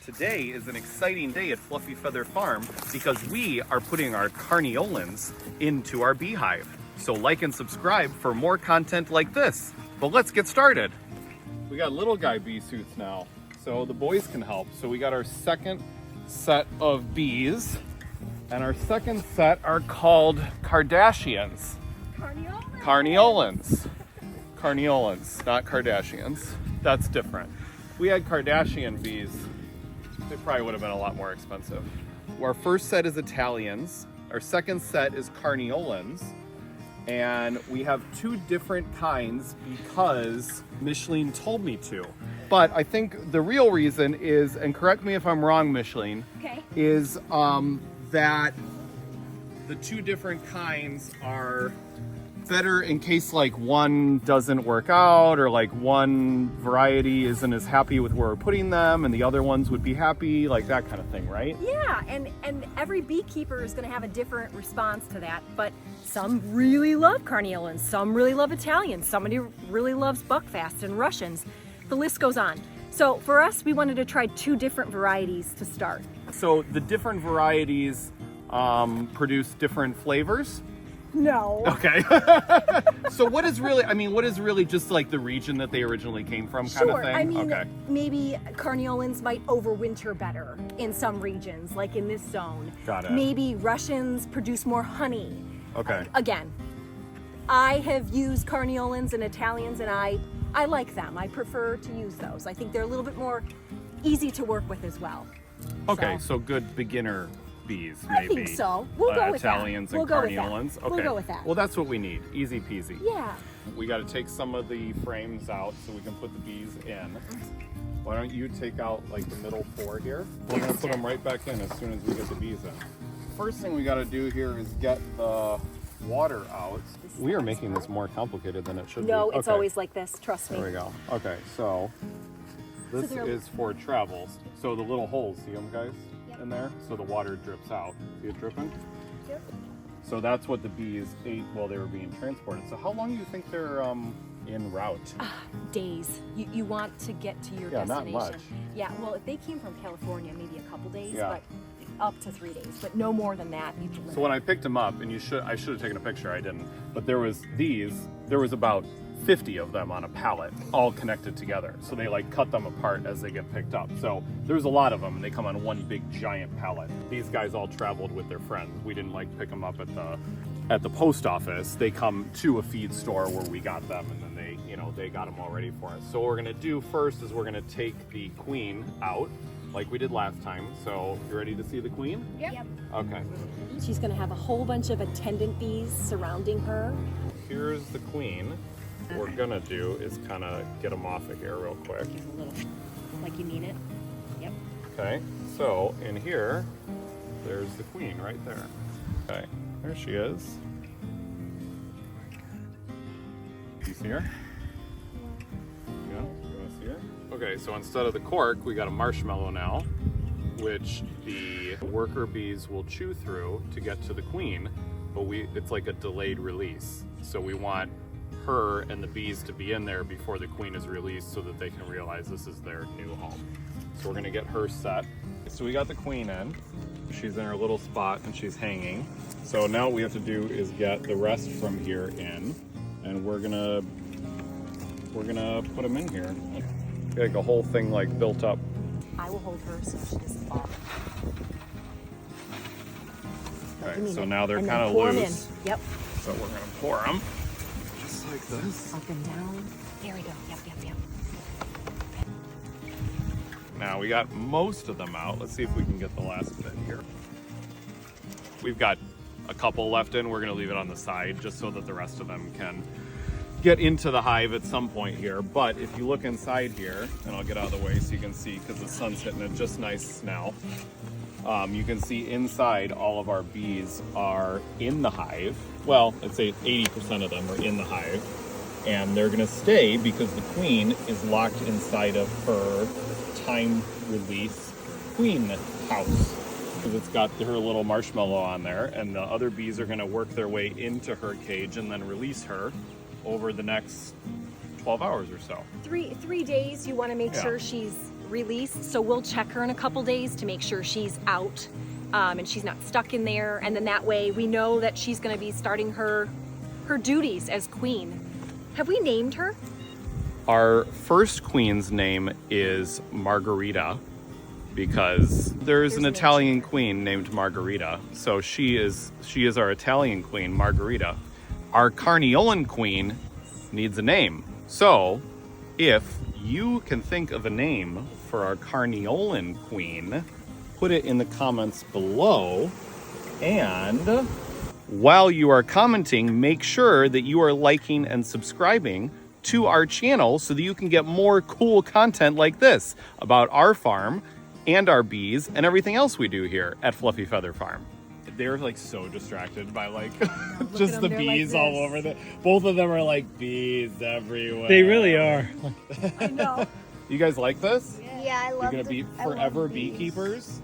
Today is an exciting day at Fluffy Feather Farm because we are putting our Carniolans into our beehive. So like and subscribe for more content like this. But let's get started. We got little guy bee suits now, so the boys can help. So we got our second set of bees, and our second set are called Kardashians. Carniolans. Carniolans, not Kardashians. That's different. We had Kardashian bees. They probably would have been a lot more expensive. Our first set is Italians. Our second set is Carniolans. And we have two different kinds because Micheleen told me to. But I think the real reason is, and correct me if I'm wrong, Micheleen, okay, is that the two different kinds are better in case like one doesn't work out, or like one variety isn't as happy with where we're putting them and the other ones would be happy, like that kind of thing, right? Yeah, and every beekeeper is going to have a different response to that, but some really love Carniolans, some really love Italians, somebody really loves Buckfast and Russians. The list goes on. So for us, we wanted to try two different varieties to start. So the different varieties produce different flavors? No. Okay. So what is really just like the region that they originally came from kind of Sure. thing? I mean, okay. maybe Carniolans might overwinter better in some regions, like in this zone. Got it. Maybe Russians produce more honey. Okay. Again, I have used Carniolans and Italians, and I like them. I prefer to use those. I think they're a little bit more easy to work with as well. Okay, so good beginner bees, maybe. I think so. We'll go with that. Italians We'll and go with that. Carniolans. Okay. We'll go with that. Well, that's what we need. Easy peasy. Yeah. We got to take some of the frames out so we can put the bees in. Why don't you take out like the middle four here? We're going to put them right back in as soon as we get the bees in. First thing we got to do here is get the water out. We are making this more complicated than it should be. No, it's Okay. always like this. Trust me. There we go. Okay, so this is for travels. So the little holes, see them guys in there? So the water drips out. See it dripping? Yep. So that's what the bees ate while they were being transported. So how long do you think they're en route? Days. You want to get to your not destination. much. Yeah, well, if they came from California, maybe a couple days, Yeah. but up to 3 days, but no more than that. So when I picked them up, and I should have taken a picture, I didn't, but there was about 50 of them on a pallet, all connected together. So they like cut them apart as they get picked up. So there's a lot of them, and they come on one big giant pallet. These guys all traveled with their friends. We didn't like pick them up at the post office. They come to a feed store where we got them, and then they got them all ready for us. So what we're gonna do first is we're gonna take the queen out, like we did last time. So you ready to see the queen? Yep. Okay. She's going to have a whole bunch of attendant bees surrounding her. Here's the queen. What we're gonna do is kind of get them off of here real quick. She's a little, like you mean it. Yep. Okay, so in here, there's the queen right there. Okay, there she is. You see her? Yeah, you wanna see her? Okay, so instead of the cork, we got a marshmallow now, which the worker bees will chew through to get to the queen, but it's like a delayed release. So we want her and the bees to be in there before the queen is released so that they can realize this is their new home. So we're gonna get her set. So we got the queen in. She's in her little spot and she's hanging. So now what we have to do is get the rest from here in, and we're gonna put them in here. Like a whole thing like built up. I will hold her so she doesn't fall. Okay, so now they're And kind then of pour 'em loose. in. Yep. So we're gonna pour them just like this. Up and down. There we go. Yep. Now we got most of them out. Let's see if we can get the last bit here. We've got a couple left in. We're gonna leave it on the side just so that the rest of them can get into the hive at some point here. But if you look inside here, and I'll get out of the way so you can see because the sun's hitting it just nice now. You can see inside all of our bees are in the hive. Well, I'd say 80% of them are in the hive. And they're gonna stay because the queen is locked inside of her time release queen house. Because it's got her little marshmallow on there, and the other bees are gonna work their way into her cage and then release her over the next 12 hours or so. 3 days, you want to make Yeah. sure she's released, so we'll check her in a couple days to make sure she's out and she's not stuck in there. And then that way we know that she's going to be starting her duties as queen. Have we named her? Our first queen's name is Margarita because there's an Italian queen named Margarita. So she is our Italian queen, Margarita. Our Carniolan queen needs a name. So if you can think of a name for our Carniolan queen, put it in the comments below. And while you are commenting, make sure that you are liking and subscribing to our channel so that you can get more cool content like this about our farm and our bees and everything else we do here at Fluffy Feather Farm. They're like so distracted by like just the bees like all over the. Both of them are like bees everywhere. They really are. I know. You guys like this? Yeah, I love You're gonna be forever beekeepers.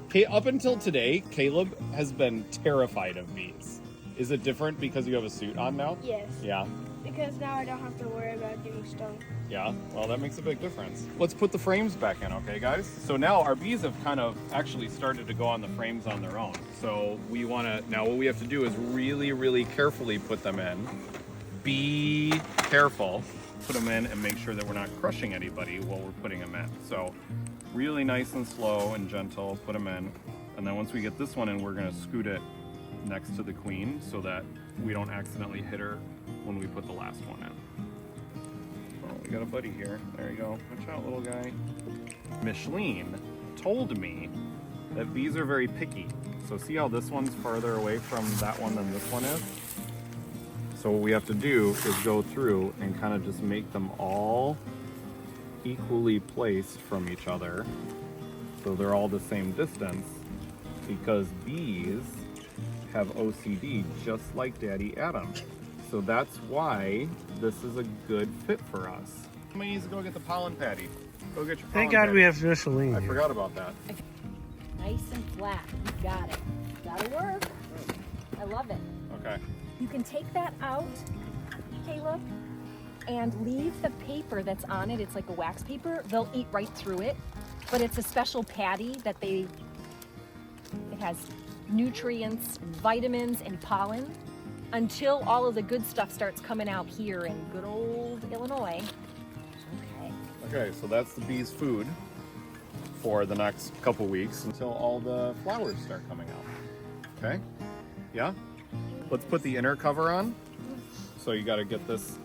Okay, up until today, Kaleb has been terrified of bees. Is it different because you have a suit on now? Yes. Yeah. Because now I don't have to worry about getting stung. Yeah, well, that makes a big difference. Let's put the frames back in, okay, guys? So now our bees have kind of actually started to go on the frames on their own. So we want to, now what we have to do is really, really carefully put them in. Be careful. Put them in and make sure that we're not crushing anybody while we're putting them in. So really nice and slow and gentle, put them in. And then once we get this one in, we're going to scoot it next to the queen so that we don't accidentally hit her when we put the last one in. Oh, we got a buddy here. There you go. Watch out, little guy. Micheleen told me that bees are very picky. So see how this one's farther away from that one than this one is? So what we have to do is go through and kind of just make them all equally placed from each other so they're all the same distance, because bees have OCD just like Daddy Adam. So that's why this is a good fit for us. Somebody needs to go get the pollen patty. Go get your pollen Thank God patty. we have Micheleen I here. forgot about that. Nice and flat. You got it. That'll work. I love it. Okay. You can take that out, Kaleb, and leave the paper that's on it. It's like a wax paper. They'll eat right through it, but it's a special patty that it has nutrients, vitamins, and pollen until all of the good stuff starts coming out here in good old Illinois. Okay. Okay, so that's the bees' food for the next couple weeks until all the flowers start coming out. Okay? Yeah? Let's put the inner cover on. So you got to get this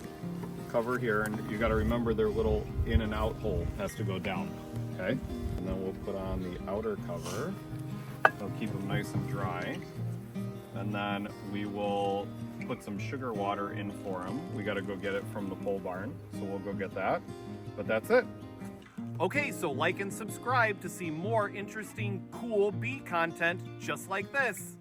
cover here, and you got to remember their little in and out hole has to go down. Okay? And then we'll put on the outer cover. It'll keep them nice and dry. And then we will put some sugar water in for them. We got to go get it from the pole barn, so we'll go get that. But that's it. Okay, so like and subscribe to see more interesting, cool bee content just like this.